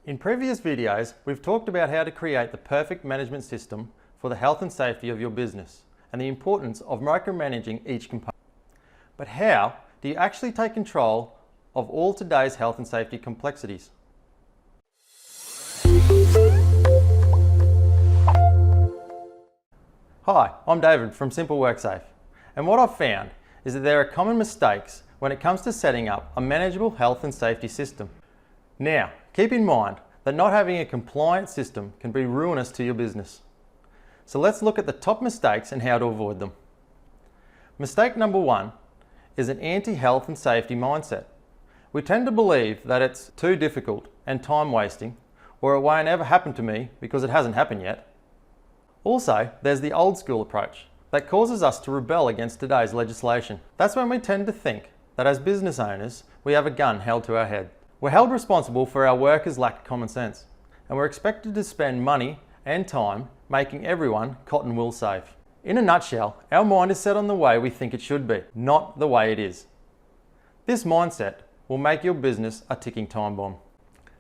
In previous videos, we've talked about how to create the perfect management system for the health and safety of your business and the importance of micromanaging each component. But how do you actually take control of all today's health and safety complexities? Hi, I'm David from Simple WorkSafe, and what I've found is that there are common mistakes when it comes to setting up a manageable health and safety system. Now, keep in mind that not having a compliant system can be ruinous to your business. So let's look at the top mistakes and how to avoid them. Mistake number one is an anti-health and safety mindset. We tend to believe that it's too difficult and time wasting, or it won't ever happen to me because it hasn't happened yet. Also, there's the old school approach that causes us to rebel against today's legislation. That's when we tend to think that as business owners, we have a gun held to our head. We're held responsible for our workers' lack of common sense, and we're expected to spend money and time making everyone cotton wool safe. In a nutshell, our mind is set on the way we think it should be, not the way it is. This mindset will make your business a ticking time bomb.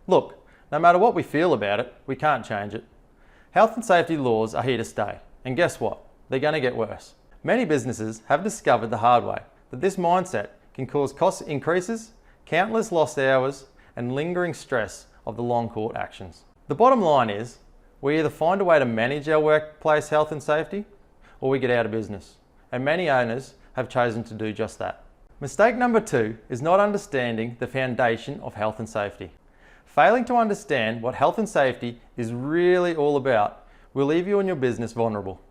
Look, no matter what we feel about it, we can't change it. Health and safety laws are here to stay, and guess what? They're going to get worse. Many businesses have discovered the hard way that this mindset can cause cost increases, countless lost hours, and lingering stress of the long court actions. The bottom line is, we either find a way to manage our workplace health and safety, or we get out of business. And many owners have chosen to do just that. Mistake number two is not understanding the foundation of health and safety. Failing to understand what health and safety is really all about will leave you and your business vulnerable.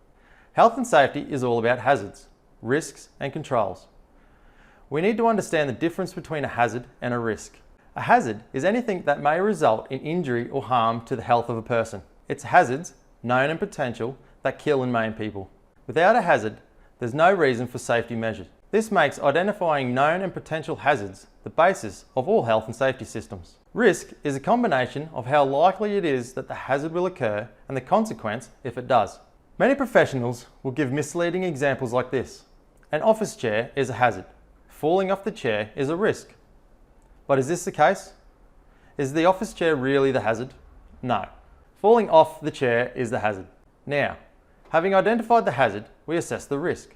Health and safety is all about hazards, risks, and controls. We need to understand the difference between a hazard and a risk. A hazard is anything that may result in injury or harm to the health of a person. It's hazards, known and potential, that kill and maim people. Without a hazard, there's no reason for safety measures. This makes identifying known and potential hazards the basis of all health and safety systems. Risk is a combination of how likely it is that the hazard will occur and the consequence if it does. Many professionals will give misleading examples like this. An office chair is a hazard. Falling off the chair is a risk. But is this the case? Is the office chair really the hazard? No. Falling off the chair is the hazard. Now, having identified the hazard, we assess the risk.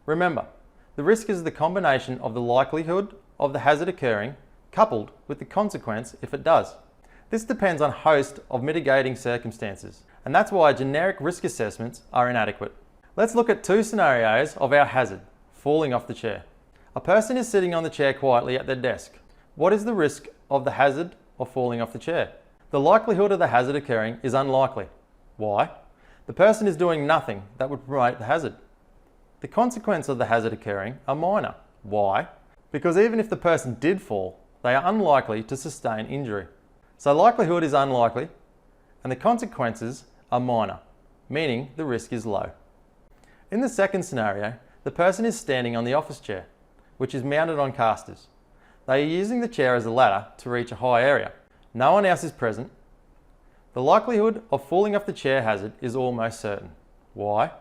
Remember, the risk is the combination of the likelihood of the hazard occurring coupled with the consequence if it does. This depends on a host of mitigating circumstances, and that's why generic risk assessments are inadequate. Let's look at two scenarios of our hazard, falling off the chair. A person is sitting on the chair quietly at their desk. What is the risk of the hazard of falling off the chair? The likelihood of the hazard occurring is unlikely. Why? The person is doing nothing that would promote the hazard. The consequence of the hazard occurring are minor. Why? Because even if the person did fall, they are unlikely to sustain injury. So likelihood is unlikely, and the consequences are minor, meaning the risk is low. In the second scenario, the person is standing on the office chair, which is mounted on casters. They are using the chair as a ladder to reach a high area. No one else is present. The likelihood of falling off the chair hazard is almost certain. Why?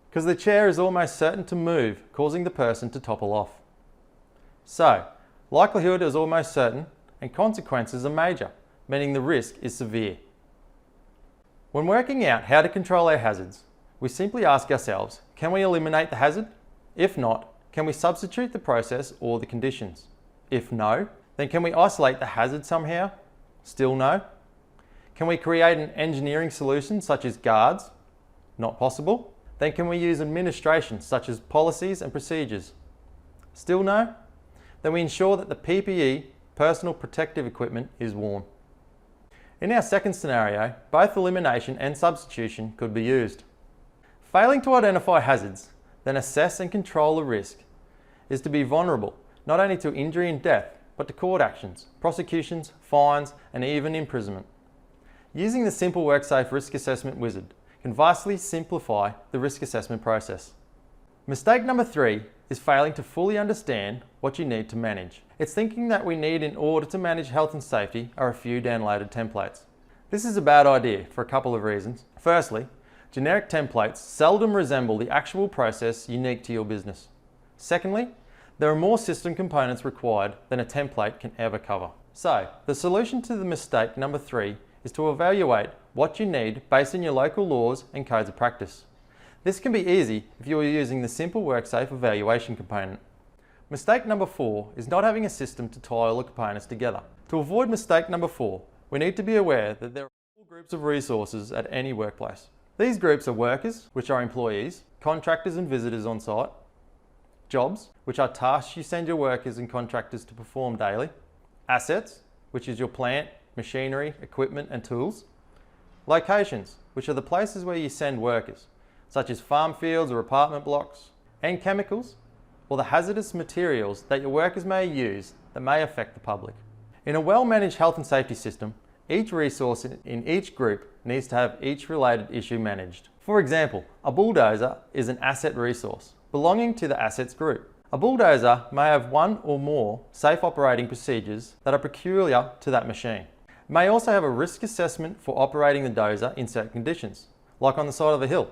Because the chair is almost certain to move, causing the person to topple off. So, likelihood is almost certain and consequences are major, meaning the risk is severe. When working out how to control our hazards, we simply ask ourselves, can we eliminate the hazard? If not, can we substitute the process or the conditions? If no, then can we isolate the hazard somehow? Still no. Can we create an engineering solution such as guards? Not possible. Then can we use administration such as policies and procedures? Still no. Then we ensure that the PPE, personal protective equipment, is worn. In our second scenario, both elimination and substitution could be used. Failing to identify hazards, then assess and control the risk, is to be vulnerable not only to injury and death, but to court actions, prosecutions, fines, and even imprisonment. Using the Simple WorkSafe Risk Assessment Wizard can vastly simplify the risk assessment process. Mistake number three is failing to fully understand what you need to manage. It's thinking that we need in order to manage health and safety are a few downloaded templates. This is a bad idea for a couple of reasons. Firstly, generic templates seldom resemble the actual process unique to your business. Secondly, There are more system components required than a template can ever cover. So, the solution to the mistake number 3 is to evaluate what you need based on your local laws and codes of practice. This can be easy if you are using the simple WorkSafe evaluation component. Mistake number 4 is not having a system to tie all the components together. To avoid mistake number 4, we need to be aware that there are 4 groups of resources at any workplace. These groups are workers, which are employees, contractors and visitors on site, jobs, which are tasks you send your workers and contractors to perform daily, assets, which is your plant, machinery, equipment and tools, locations, which are the places where you send workers, such as farm fields or apartment blocks, and chemicals, or the hazardous materials that your workers may use that may affect the public. In a well-managed health and safety system, each resource in each group needs to have each related issue managed. For example, a bulldozer is an asset resource belonging to the assets group. A bulldozer may have one or more safe operating procedures that are peculiar to that machine. It may also have a risk assessment for operating the dozer in certain conditions, like on the side of a hill,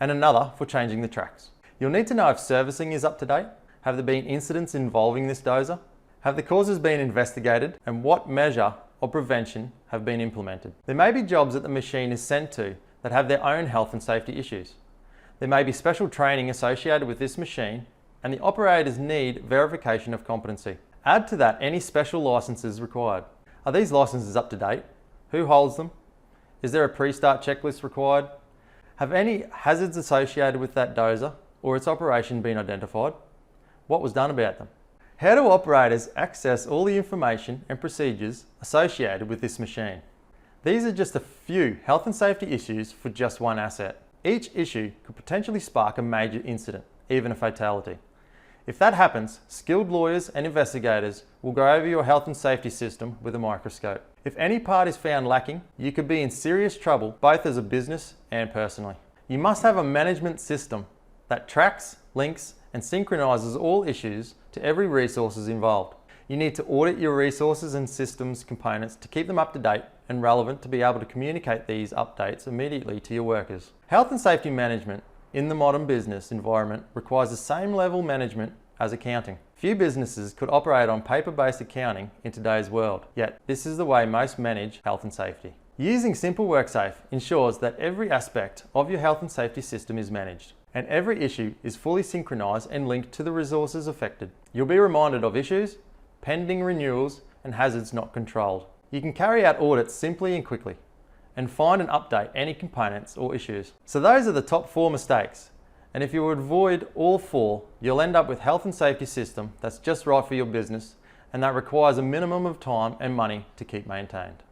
and another for changing the tracks. You'll need to know if servicing is up to date, have there been incidents involving this dozer, have the causes been investigated, and what measure of prevention have been implemented. There may be jobs that the machine is sent to that have their own health and safety issues. There may be special training associated with this machine, and the operators need verification of competency. Add to that any special licenses required. Are these licenses up to date? Who holds them? Is there a pre-start checklist required? Have any hazards associated with that dozer or its operation been identified? What was done about them? How do operators access all the information and procedures associated with this machine? These are just a few health and safety issues for just one asset. Each issue could potentially spark a major incident, even a fatality. If that happens, skilled lawyers and investigators will go over your health and safety system with a microscope. If any part is found lacking, you could be in serious trouble, both as a business and personally. You must have a management system that tracks, links, and synchronizes all issues to every resources involved. You need to audit your resources and systems components to keep them up to date and relevant to be able to communicate these updates immediately to your workers. Health and safety management in the modern business environment requires the same level management as accounting. Few businesses could operate on paper-based accounting in today's world, yet this is the way most manage health and safety. Using Simple WorkSafe ensures that every aspect of your health and safety system is managed, and every issue is fully synchronized and linked to the resources affected. You'll be reminded of issues, pending renewals, and hazards not controlled. You can carry out audits simply and quickly, and find and update any components or issues. So those are the top 4 mistakes. And if you avoid all 4, you'll end up with a health and safety system that's just right for your business and that requires a minimum of time and money to keep maintained.